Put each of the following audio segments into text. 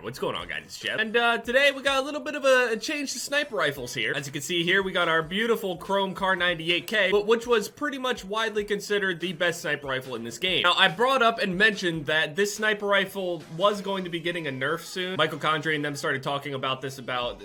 What's going on, guys? It's Jev. And today we got a little bit of a change to sniper rifles here. As you can see here, we got our beautiful chrome KAR98K, but which was pretty much widely considered the best sniper rifle in this game. Now, I brought up and mentioned that this sniper rifle was going to be getting a nerf soon. Michael Condrey and them started talking about this about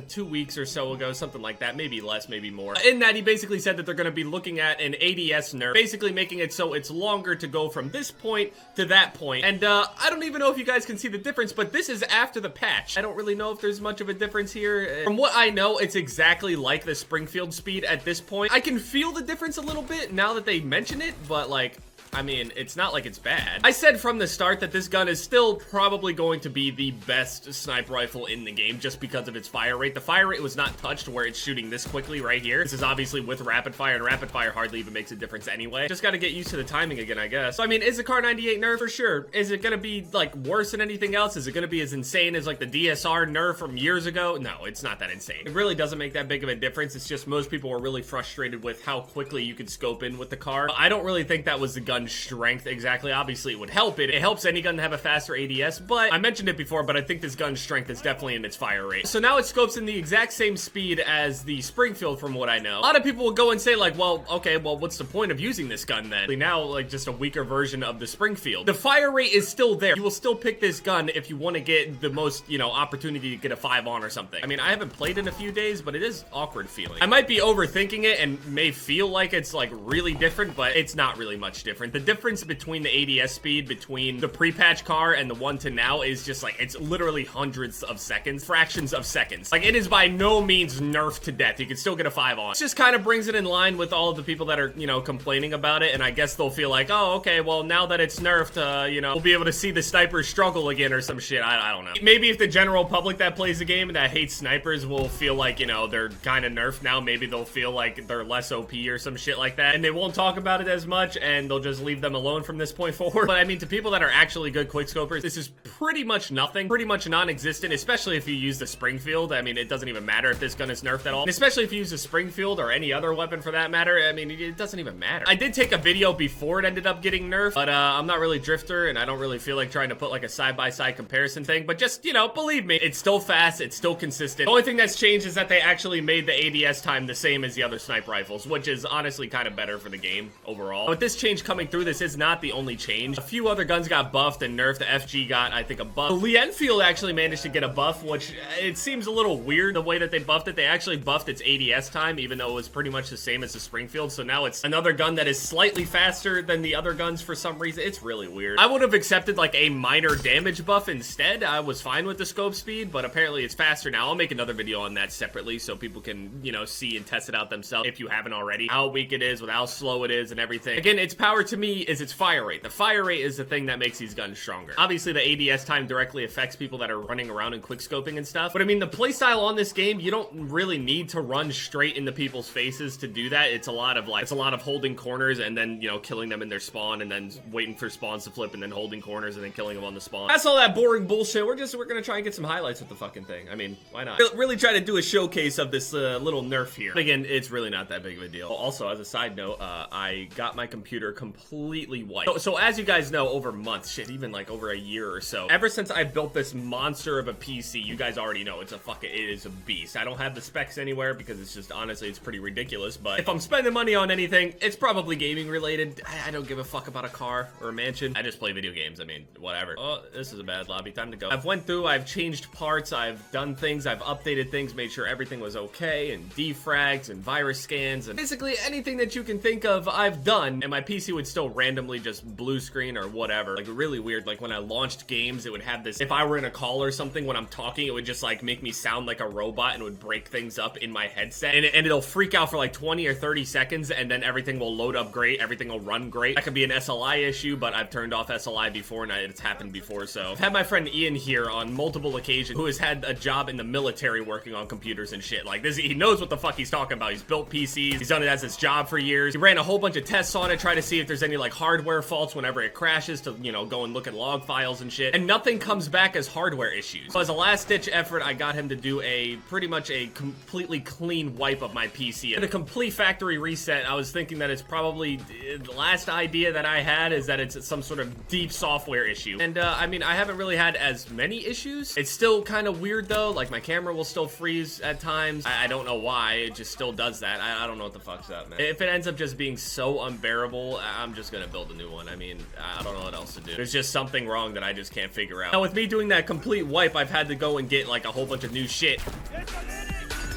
2 weeks or so ago, something like that, maybe less, maybe more. In that, he basically said that they're going to be looking at an ADS nerf, basically making it so it's longer to go from this point to that point. And I don't even know if you guys can see the difference, but this is after the patch. I don't really know if there's much of a difference here. From what I know, it's exactly like the Springfield speed at this point. I can feel the difference a little bit now that they mention it, but like, I mean, it's not like it's bad. I said from the start that this gun is still probably going to be the best sniper rifle in the game just because of its fire rate. The fire rate was not touched where it's shooting this quickly right here. This is obviously with rapid fire, and rapid fire hardly even makes a difference anyway. Just got to get used to the timing again, I guess. So, I mean, is the KAR98 nerf? For sure. Is it going to be, like, worse than anything else? Is it going to be as insane as, like, the DSR nerf from years ago? No, it's not that insane. It really doesn't make that big of a difference. It's just most people were really frustrated with how quickly you could scope in with the KAR. I don't really think that was the gun's strength exactly. Obviously, it would help it. It helps any gun to have a faster ADS, but I mentioned it before, but I think this gun's strength is definitely in its fire rate. So now it scopes in the exact same speed as the Springfield from what I know. A lot of people will go and say like, well, okay, well, what's the point of using this gun then? Now, like, just a weaker version of the Springfield. The fire rate is still there. You will still pick this gun if you want to get the most, you know, opportunity to get a 5 on or something. I mean, I haven't played in a few days, but it is awkward feeling. I might be overthinking it and may feel like it's like really different, but it's not really much different. The difference between the ADS speed between the pre-patch KAR and the one to now is just like, it's literally hundreds of seconds, fractions of seconds. Like, it is by no means nerfed to death. You can still get a 5 on. It just kind of brings it in line with all of the people that are, you know, complaining about it, and I guess they'll feel like, oh, okay, well, now that it's nerfed, you know, we'll be able to see the snipers struggle again or some shit. I don't know. Maybe if the general public that plays the game and that hates snipers will feel like, you know, they're kind of nerfed now, maybe they'll feel like they're less OP or some shit like that, and they won't talk about it as much, and they'll just leave them alone from this point forward. But I mean, to people that are actually good quickscopers, this is pretty much nothing, pretty much non-existent, especially if you use the Springfield. I mean, it doesn't even matter if this gun is nerfed at all, and especially if you use the Springfield or any other weapon for that matter. I mean, it doesn't even matter. I did take a video before it ended up getting nerfed, but I'm not really Drifter, and I don't really feel like trying to put like a side-by-side comparison thing, but just, you know, believe me, it's still fast, it's still consistent. The only thing that's changed is that they actually made the ADS time the same as the other sniper rifles, which is honestly kind of better for the game overall. With this change coming through, this is not the only change. A few other guns got buffed and nerfed. The FG got, I think, a buff. The Lee Enfield actually managed to get a buff, which it seems a little weird the way that they buffed it. They actually buffed its ADS time, even though it was pretty much the same as the Springfield. So now it's another gun that is slightly faster than the other guns for some reason. It's really weird. I would have accepted like a minor damage buff instead. I was fine with the scope speed, but apparently it's faster now. I'll make another video on that separately so people can, you know, see and test it out themselves if you haven't already. How weak it is with how slow it is and everything. Again, its power to me is its fire rate. The fire rate is the thing that makes these guns stronger. Obviously, the ADS time directly affects people that are running around and quickscoping and stuff, but I mean, the playstyle on this game, you don't really need to run straight into people's faces to do that. It's a lot of like, it's a lot of holding corners and then, you know, killing them in their spawn and then waiting for spawns to flip and then holding corners and then killing them on the spawn. That's all that boring bullshit. We're gonna try and get some highlights with the fucking thing. I mean, why not? Really try to do a showcase of this little nerf here. But again, it's really not that big of a deal. Also, as a side note, I got my computer completely wiped. So as you guys know, over months, shit, even like over a year or so, ever since I built this monster of a PC, you guys already know it is a beast. I don't have the specs anywhere because it's just, honestly, it's pretty ridiculous, but if I'm spending money on anything, it's probably gaming related. I don't give a fuck about a car or a mansion. I just play video games. I mean, whatever. Oh, this is a bad lobby. Time to go. I've went through, I've changed parts, I've done things, I've updated things, made sure everything was okay, and defrags and virus scans, and basically anything that you can think of, I've done, and my PC would still randomly just blue screen or whatever. Like, really weird. Like, when I launched games, it would have this, if I were in a call or something, when I'm talking, it would just like make me sound like a robot and would break things up in my headset, and it'll freak out for like 20 or 30 seconds, and then everything will load up great, everything will run great. That could be an SLI issue, but I've turned off SLI before, and it's happened before. So I've had my friend Ian here on multiple occasions, who has had a job in the military working on computers and shit like this. He knows what the fuck he's talking about. He's built PCs, he's done it as his job for years. He ran a whole bunch of tests on it, tried to see if there's there's any like hardware faults whenever it crashes to, you know, go and look at log files and shit. And nothing comes back as hardware issues. So as a last ditch effort, I got him to do a pretty much a completely clean wipe of my PC. And a complete factory reset, I was thinking that it's probably the last idea that I had is that it's some sort of deep software issue. And I mean, I haven't really had as many issues. It's still kind of weird though. Like my camera will still freeze at times. I don't know why. It just still does that. I don't know what the fuck's up, man. If it ends up just being so unbearable, I'm just gonna build a new one. I mean, I don't know what else to do. There's just something wrong that I just can't figure out. Now with me doing that complete wipe, I've had to go and get like a whole bunch of new shit.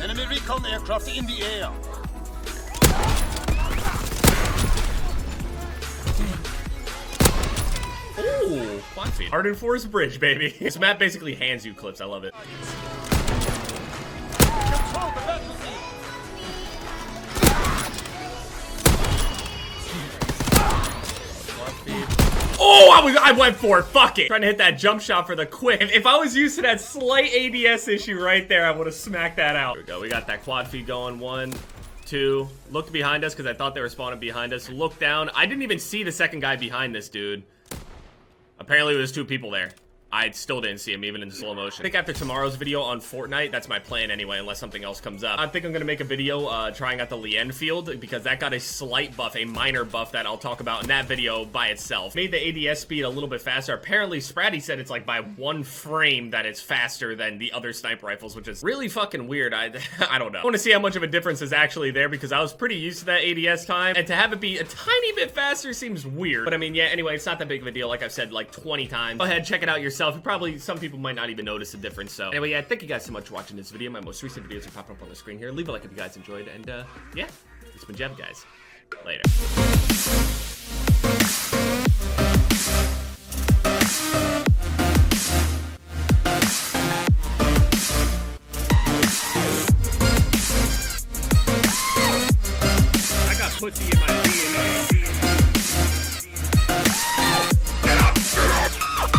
Enemy recon aircraft in the air. Ooh, quad feed. Hardened Forest Bridge, baby. This map basically hands you clips. I love it. Oh, I went for it. Fuck it. Trying to hit that jump shot for the quick. If I was used to that slight ADS issue right there, I would have smacked that out. There we go. We got that quad feed going. 1, 2. Looked behind us because I thought they were spawning behind us. Look down. I didn't even see the second guy behind this dude. Apparently there's 2 people there. I still didn't see him, even in slow motion. I think after tomorrow's video on Fortnite, that's my plan anyway, unless something else comes up. I think I'm gonna make a video trying out the Lien field, because that got a slight buff, a minor buff that I'll talk about in that video by itself. Made the ADS speed a little bit faster. Apparently, Spratty said it's like by 1 frame that it's faster than the other sniper rifles, which is really fucking weird. I don't know. I wanna see how much of a difference is actually there, because I was pretty used to that ADS time, and to have it be a tiny bit faster seems weird. But I mean, yeah, anyway, it's not that big of a deal, like I've said like 20 times. Go ahead, check it out yourself. Probably some people might not even notice the difference. So anyway, yeah, thank you guys so much for watching this video. My most recent videos are popping up on the screen here. Leave a like if you guys enjoyed, and yeah, it's been Jev, guys. Later.